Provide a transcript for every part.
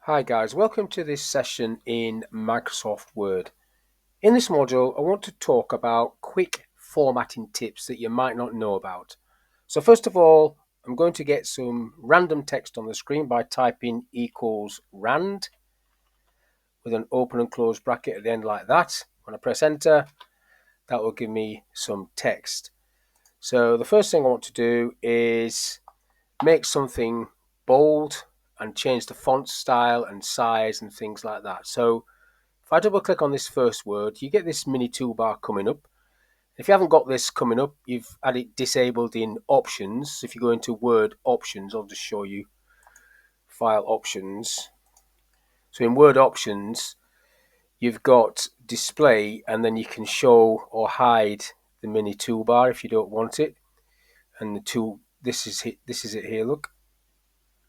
Hi guys, welcome to this session in Microsoft Word. In this module, I want to talk about quick formatting tips that you might not know about. So first of all, I'm going to get some random text on the screen by typing equals rand with an open and close bracket at the end like that. When I press enter, that will give me some text. So the first thing I want to do is make something bold and change the font style and size and things like that. So if I double click on this first word, you get this mini toolbar coming up. If you haven't got this coming up, you've had it disabled in options. If you go into Word options, I'll just show you file options. So in Word options, you've got display, and then you can show or hide the mini toolbar if you don't want it. And the tool, this is it here. Look,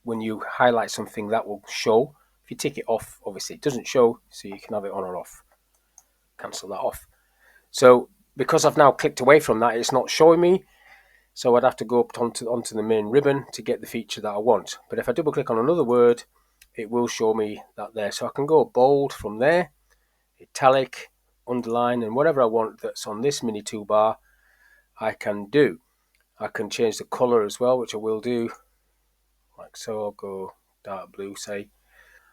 when you highlight something, that will show. If you tick it off, obviously it doesn't show, so you can have it on or off. Cancel that off. So because I've now clicked away from that, it's not showing me. So I'd have to go up onto the main ribbon to get the feature that I want. But if I double click on another word, it will show me that there. So I can go bold from there, italic, underline, and whatever I want that's on this mini toolbar, I can do. I can change the color as well, which I will do. Like so, I'll go dark blue, say.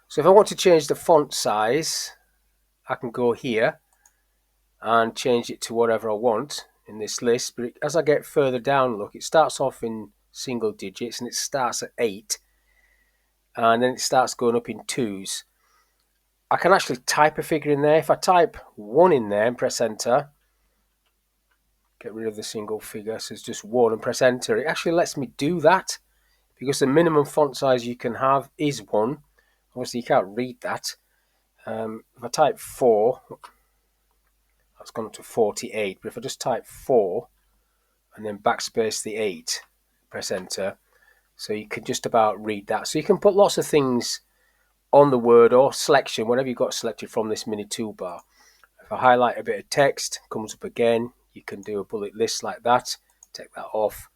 So if I want to change the font size, I can go here and change it to whatever I want in this list. But as I get further down, look, it starts off in single digits and it starts at 8 and then it starts going up in 2s. I can actually type a figure in there. If I type 1 in there and press enter, get rid of the single figure, so it's just 1 and press enter, it actually lets me do that because the minimum font size you can have is 1. Obviously you can't read that. If I type 4, that's gone up to 48, but if I just type 4 and then backspace the 8, press enter, so you can just about read that. So you can put lots of things on the word or selection, whatever you've got selected from this mini toolbar. If I highlight a bit of text, comes up again, you can do a bullet list like that, take that off,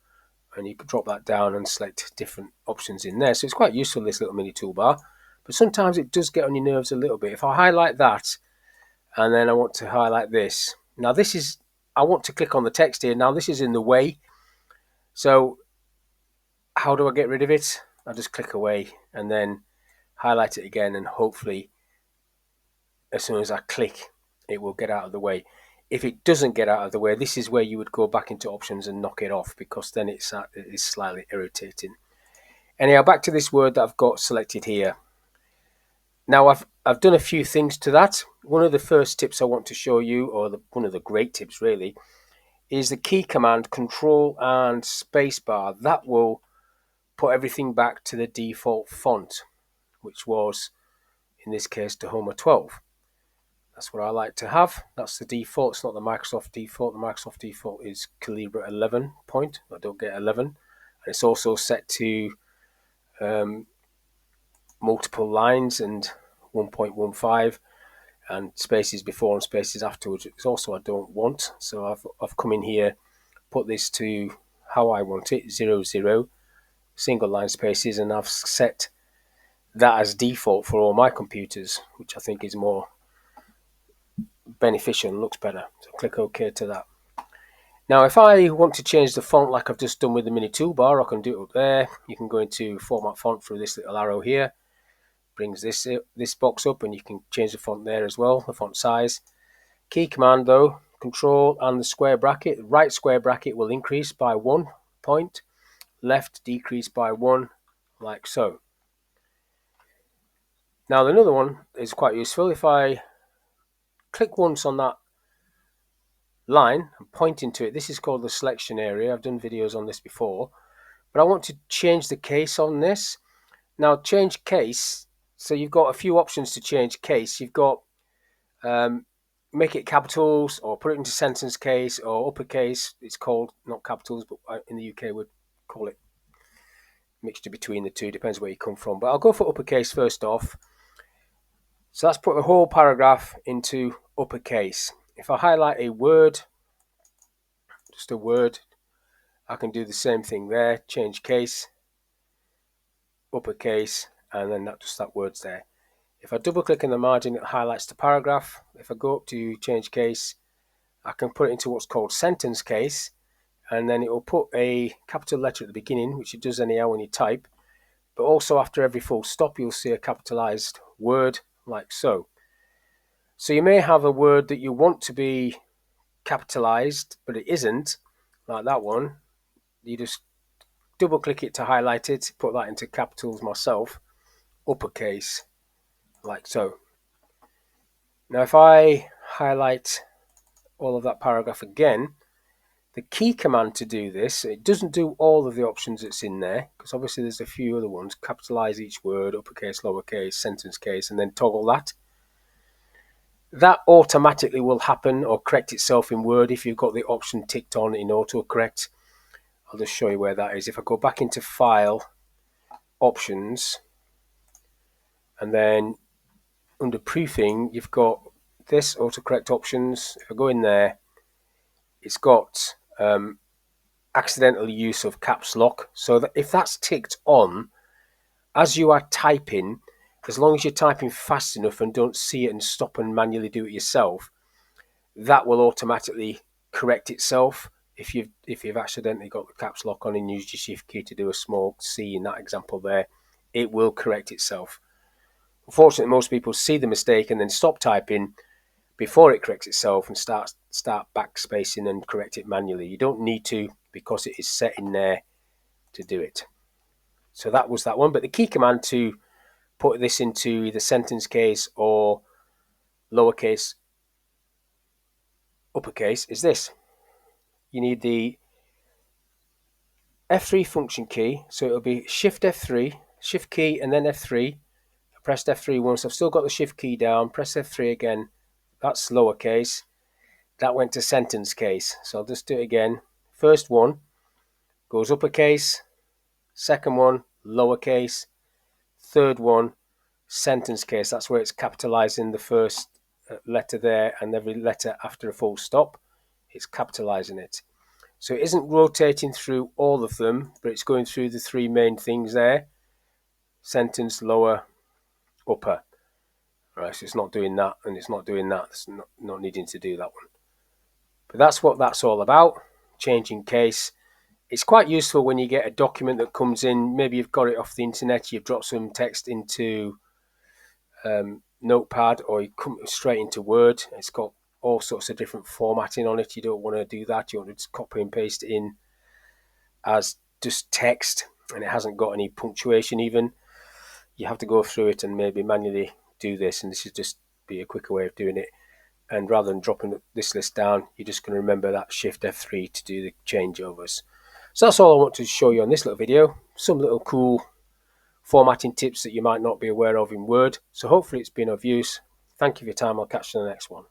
and you can drop that down and select different options in there. So it's quite useful, this little mini toolbar, but sometimes it does get on your nerves a little bit. If I highlight that, and then I want to highlight this. Now this is, I want to click on the text here. Now this is in the way. So how do I get rid of it? I just click away and then highlight it again, and hopefully as soon as I click, it will get out of the way. If it doesn't get out of the way, this is where you would go back into options and knock it off, because then it is slightly irritating. Anyhow, back to this word that I've got selected here. Now I've done a few things to that. One of the first tips I want to show you, or one of the great tips really, is the key command Control and Spacebar. That will put everything back to the default font, which was in this case Tahoma 12. That's what I like to have. That's the default. It's not the Microsoft default. The Microsoft default is Calibra 11 point. I don't get 11. And it's also set to multiple lines and 1.15 and spaces before and spaces afterwards. It's also I don't want. So I've come in here, put this to how I want it, 00, single line spaces, and I've set that as default for all my computers, which I think is more beneficial and looks better. So click OK to that. Now if I want to change the font like I've just done with the mini toolbar, I can do it up there. You can go into format font through this little arrow here, brings this box up, and you can change the font there as well, the font size. Key command though, Control and the square bracket. Right square bracket will increase by 1 point, left decrease by 1, like so. Now another one is quite useful. If I click once on that line and pointing to it, this is called the selection area. I've done videos on this before, but I want to change the case on this. Now change case, so you've got a few options to change case. You've got make it capitals, or put it into sentence case, or uppercase. It's called, not capitals, but in the UK would call it mixture between the two, depends where you come from, but I'll go for uppercase first off. So that's put the whole paragraph into uppercase. If I highlight a word, just a word, I can do the same thing there, change case, uppercase, and then that word's there. If I double click in the margin, it highlights the paragraph. If I go up to change case, I can put it into what's called sentence case, and then it will put a capital letter at the beginning, which it does anyhow when you type, but also after every full stop you'll see a capitalized word like so. So you may have a word that you want to be capitalized but it isn't, like that one. You just double click it to highlight it, put that into capitals myself, uppercase, like so. Now if I highlight all of that paragraph again, the key command to do this, it doesn't do all of the options that's in there, because obviously there's a few other ones. Capitalize each word, uppercase, lowercase, sentence case, and then toggle that. That automatically will happen or correct itself in Word if you've got the option ticked on in autocorrect. I'll just show you where that is. If I go back into File, Options, and then under Proofing, you've got this autocorrect options. If I go in there, it's got accidental use of caps lock. So that if that's ticked on, as you are typing, as long as you're typing fast enough and don't see it and stop and manually do it yourself, that will automatically correct itself. If you've accidentally got the caps lock on and used your shift key to do a small C in that example there, it will correct itself. Unfortunately, most people see the mistake and then stop typing before it corrects itself and start backspacing and correct it manually. You don't need to, because it is set in there to do it. So that was that one. But the key command to put this into either sentence case or lowercase uppercase is this. You need the F3 function key, so it'll be Shift F3, Shift key and then F3. I pressed F3 once, I've still got the Shift key down, press F3 again, that's lowercase. That went to sentence case, so I'll just do it again. First one goes uppercase, second one lowercase, third one sentence case. That's where it's capitalizing the first letter there, and every letter after a full stop, it's capitalizing it. So it isn't rotating through all of them, but it's going through the three main things there: sentence, lower, upper. Right, so it's not doing that, and it's not doing that. It's not needing to do that one. But that's what that's all about, changing case. It's quite useful when you get a document that comes in. Maybe you've got it off the internet, you've dropped some text into Notepad, or you come straight into Word. It's got all sorts of different formatting on it. You don't want to do that. You want to just copy and paste it in as just text, and it hasn't got any punctuation even. You have to go through it and maybe manually do this, and this is just be a quicker way of doing it. And rather than dropping this list down, you're just going to remember that Shift F3 to do the changeovers. So that's all I want to show you on this little video. Some little cool formatting tips that you might not be aware of in Word. So hopefully it's been of use. Thank you for your time. I'll catch you in the next one.